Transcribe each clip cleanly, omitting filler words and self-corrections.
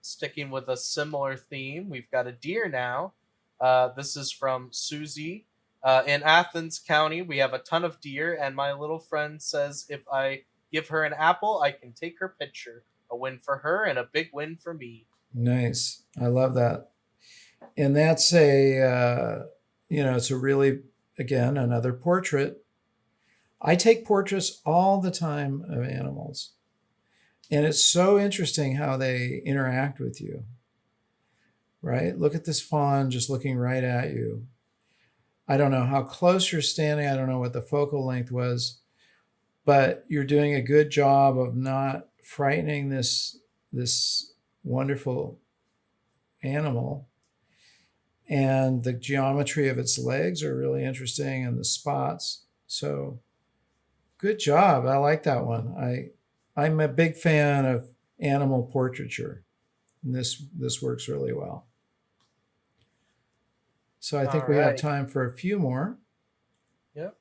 sticking with a similar theme, we've got a deer now. This is from Susie. In Athens County, we have a ton of deer, and my little friend says if I give her an apple, I can take her picture. A win for her and a big win for me. Nice. I love that. And that's it's a really, again, another portrait. I take portraits all the time of animals. And it's so interesting how they interact with you, right? Look at this fawn just looking right at you. I don't know how close you're standing. I don't know what the focal length was, but you're doing a good job of not frightening this wonderful animal. And the geometry of its legs are really interesting, and the spots. So good job. I like that one. I'm a big fan of animal portraiture. And this works really well. So I All think we have right. time for a few more. Yep.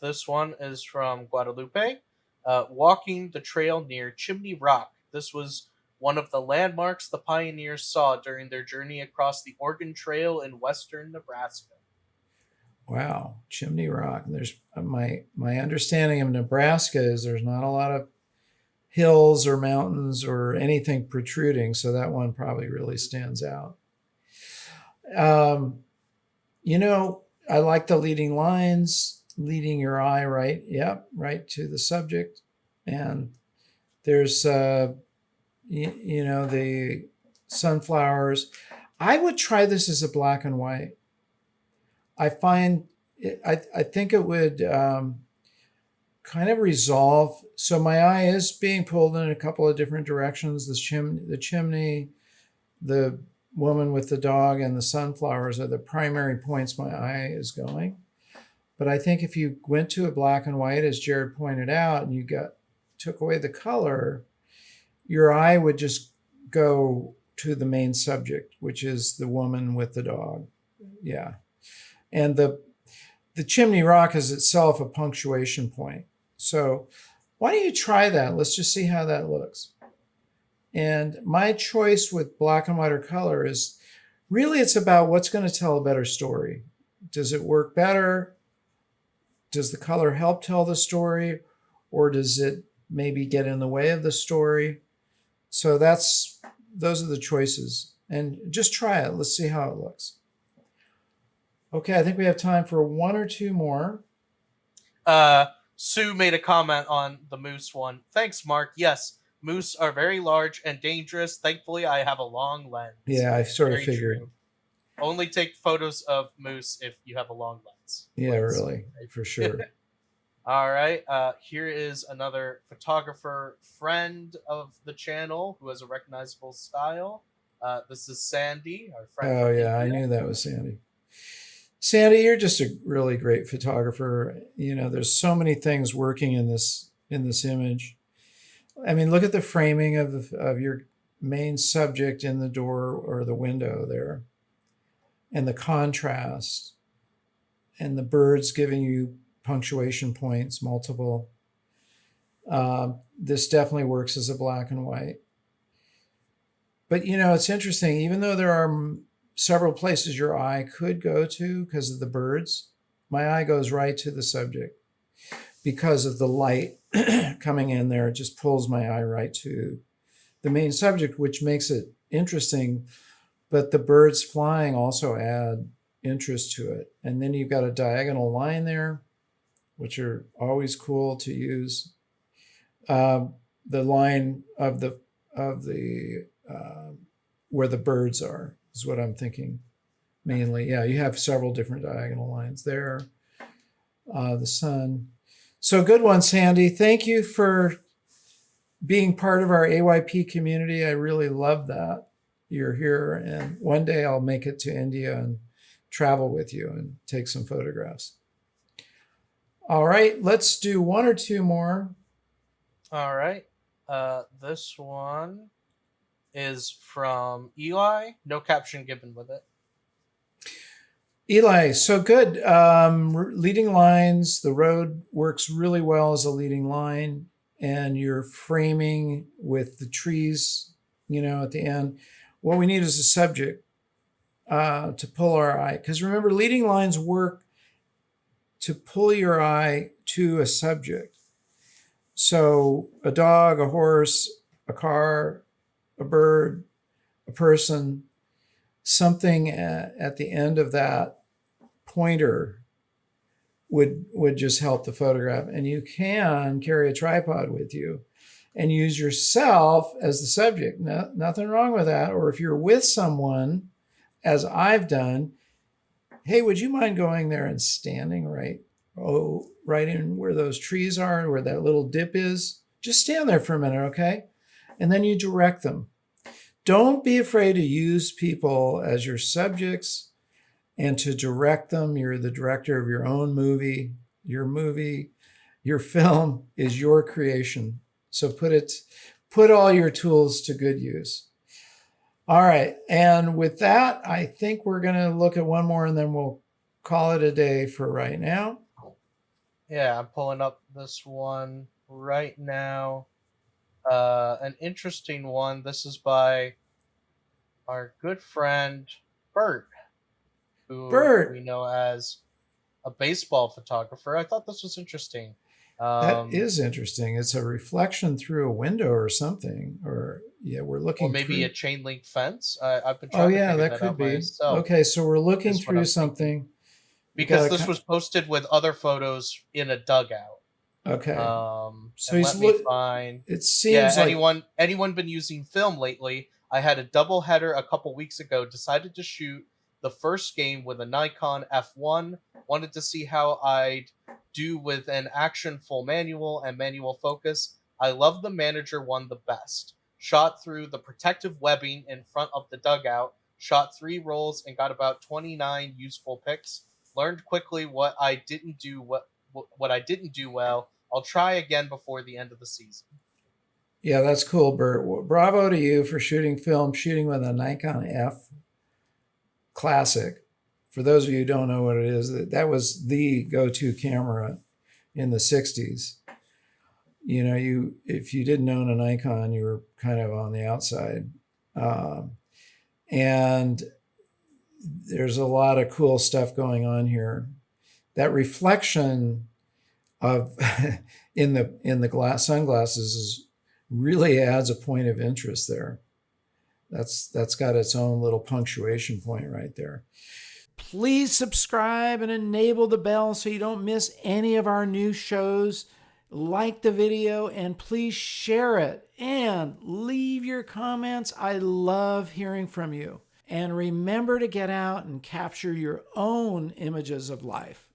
This one is from Guadalupe. Walking the trail near Chimney Rock. This was one of the landmarks the pioneers saw during their journey across the Oregon Trail in western Nebraska. Wow, Chimney Rock. There's my understanding of Nebraska is there's not a lot of hills or mountains or anything protruding, so that one probably really stands out. Um, I like the leading lines, leading your eye right, yep, right to the subject, and there's the sunflowers. I would try this as a black and white. I find I think it would kind of resolve. So my eye is being pulled in a couple of different directions. The chimney, the woman with the dog, and the sunflowers are the primary points my eye is going. But I think if you went to a black and white, as Jared pointed out, and you took away the color, your eye would just go to the main subject, which is the woman with the dog. Yeah. And the Chimney Rock is itself a punctuation point. So why don't you try that? Let's just see how that looks. And my choice with black and white or color is really it's about what's going to tell a better story. Does it work better? Does the color help tell the story? Or does it maybe get in the way of the story? So those are the choices. And just try it. Let's see how it looks. Okay, I think we have time for one or two more. Sue made a comment on the moose one. Thanks, Mark. Yes, moose are very large and dangerous. Thankfully, I have a long lens. Yeah, I sort of Very figured. true. Only take photos of moose if you have a long lens. Yeah, Please. really, for sure. All right. Here is another photographer friend of the channel who has a recognizable style. This is Sandy, our friend Oh, from yeah, I India. knew that was Sandy. Sandy, you're just a really great photographer. There's so many things working in this image. I mean, look at the framing of your main subject in the door or the window there, and the contrast, and the birds giving you punctuation points, multiple. This definitely works as a black and white. But it's interesting. Even though there are several places your eye could go to because of the birds, my eye goes right to the subject because of the light coming in there. It just pulls my eye right to the main subject, which makes it interesting. But the birds flying also add interest to it. And then you've got a diagonal line there, which are always cool to use. The line of the where the birds are is what I'm thinking mainly. Yeah, you have several different diagonal lines there. The sun. So good one, Sandy. Thank you for being part of our AYP community. I really love that you're here. And one day I'll make it to India and travel with you and take some photographs. All right, let's do one or two more. All right. This one is from Eli. No caption given with it. Eli, so good. Leading lines, the road works really well as a leading line, and you're framing with the trees at the end. What we need is a subject to pull our eye. Because remember, leading lines work to pull your eye to a subject. So a dog, a horse, a car, a bird, a person, something at the end of that pointer would just help the photograph. And you can carry a tripod with you and use yourself as the subject. No, nothing wrong with that. Or if you're with someone, as I've done, hey, would you mind going there and standing right in where those trees are and where that little dip is? Just stand there for a minute, okay? And then you direct them. Don't be afraid to use people as your subjects and to direct them. You're the director of your own movie. Your film is your creation. So put all your tools to good use. All right. And with that, I think we're going to look at one more and then we'll call it a day for right now. Yeah, I'm pulling up this one right now. An interesting one. This is by our good friend Bert, who we Bert, know as a baseball photographer. I thought this was interesting. that Um, is interesting. It's a reflection through a window or something. Or, yeah, we're or looking maybe a through. chain link fence. I've been Oh, trying to yeah, figure that that could out be. myself, Okay, so we're looking is what through I'm thinking. something. We Because got this was posted with other photos in a dugout. okay. So And let me find. it Yeah, seems like, anyone been using film lately? I had a double header a couple weeks ago. Decided to shoot the first game with a Nikon F1. Wanted to see how I'd do with an action full manual and manual focus. I love the manager one the best. Shot through the protective webbing in front of the dugout. Shot 3 rolls and got about 29 useful pics. Learned quickly what I didn't do well. I'll try again before the end of the season. yeah, that's cool, Bert. Well, bravo to you for shooting film, shooting with a Nikon F Classic. For those of you who don't know what it is, that was the go-to camera in the 60s. You if you didn't own a Nikon, you were kind of on the outside. And there's a lot of cool stuff going on here. That reflection of in the glass sunglasses really adds a point of interest there. That's got its own little punctuation point right there. Please subscribe and enable the bell so you don't miss any of our new shows. Like the video and please share it and leave your comments. I love hearing from you. And remember to get out and capture your own images of life.